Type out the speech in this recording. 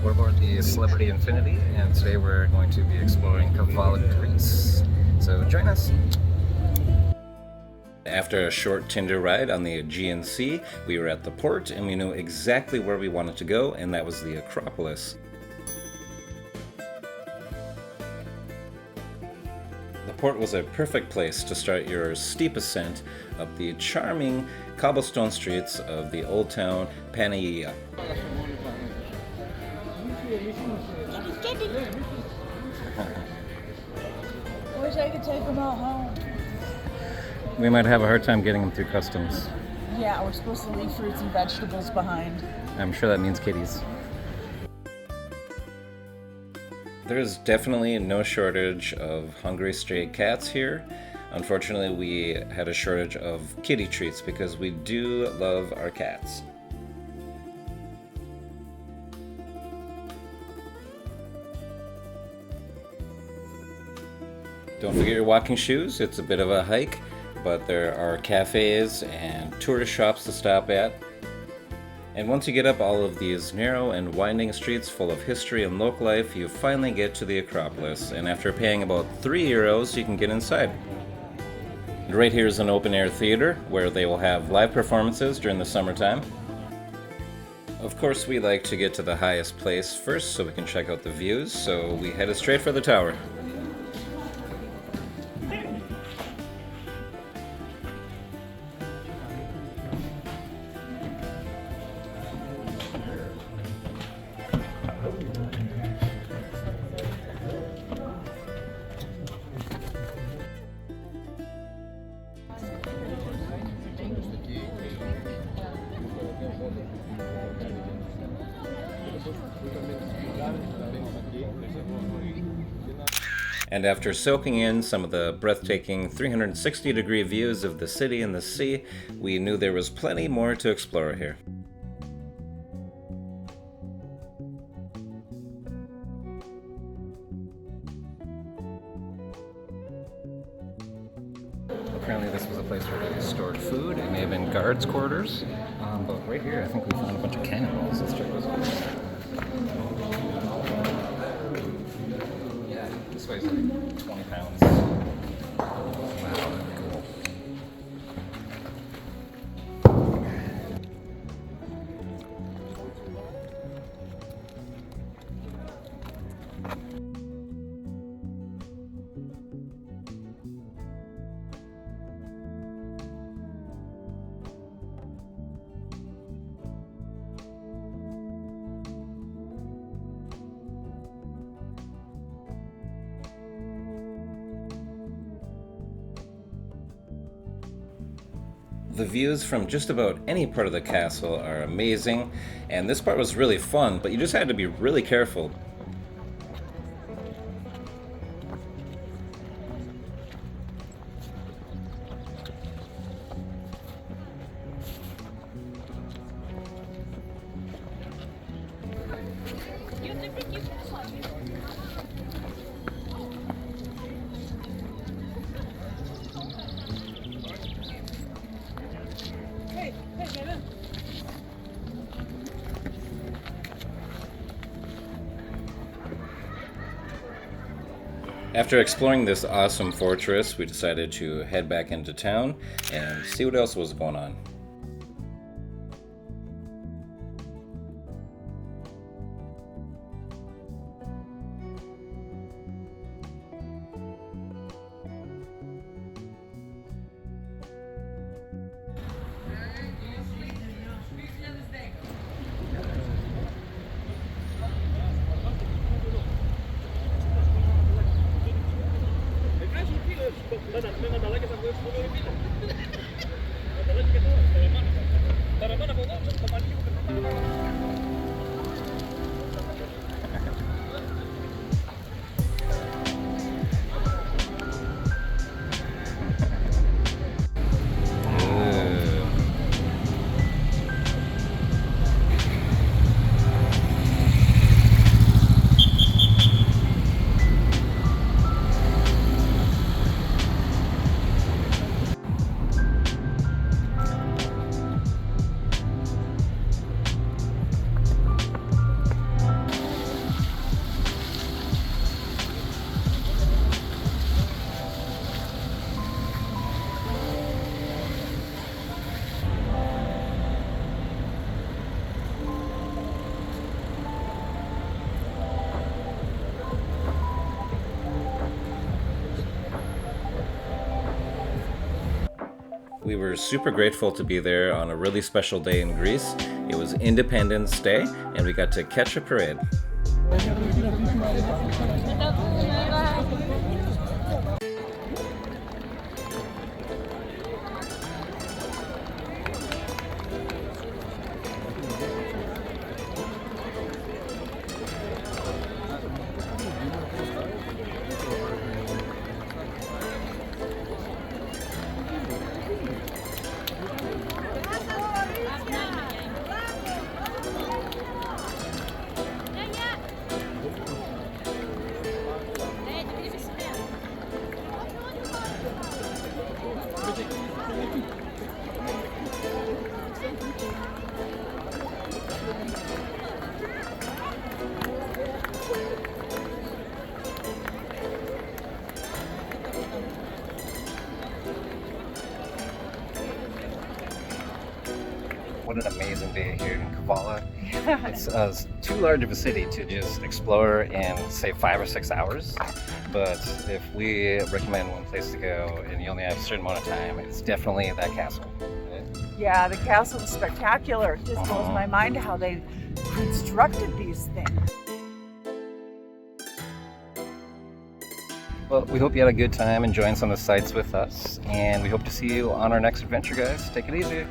We're aboard the Celebrity Infinity, and today we're going to be exploring Kavala, Greece. So join us. After a short Tinder ride on the Aegean Sea, we were at the port and we knew exactly where we wanted to go, and that was the Acropolis. The port was a perfect place to start your steep ascent up the charming cobblestone streets of the old town Pangaea. Wish I could take them all home. We might have a hard time getting them through customs. Yeah, we're supposed to leave fruits and vegetables behind. I'm sure that means kitties. There's definitely no shortage of hungry stray cats here. Unfortunately, we had a shortage of kitty treats because we do love our cats. Don't forget your walking shoes. It's a bit of a hike, but there are cafes and tourist shops to stop at. And once you get up all of these narrow and winding streets full of history and local life, you finally get to the Acropolis. And after paying about €3, you can get inside. And right here is an open-air theater where they will have live performances during the summertime. Of course, we like to get to the highest place first so we can check out the views, so we headed straight for the tower. And after soaking in some of the breathtaking 360-degree views of the city and the sea, we knew there was plenty more to explore here. Apparently this was a place where they stored food. It may have been guards' quarters, but right here I think we found a bunch of cannonballs. Let's check those out. This weighs like 20 pounds. Wow, cool. The views from just about any part of the castle are amazing, and this part was really fun, but you just had to be really careful. After exploring this awesome fortress, we decided to head back into town and see what else was going on. We were super grateful to be there on a really special day in Greece. It was Independence Day, and we got to catch a parade. What an amazing day here in Kavala. It's too large of a city to just explore in, say, 5 or 6 hours. But if we recommend one place to go and you only have a certain amount of time, it's definitely that castle. Yeah, the castle is spectacular. It just blows my mind how they constructed these things. Well, we hope you had a good time enjoying some of the sights with us, and we hope to see you on our next adventure, guys. Take it easy.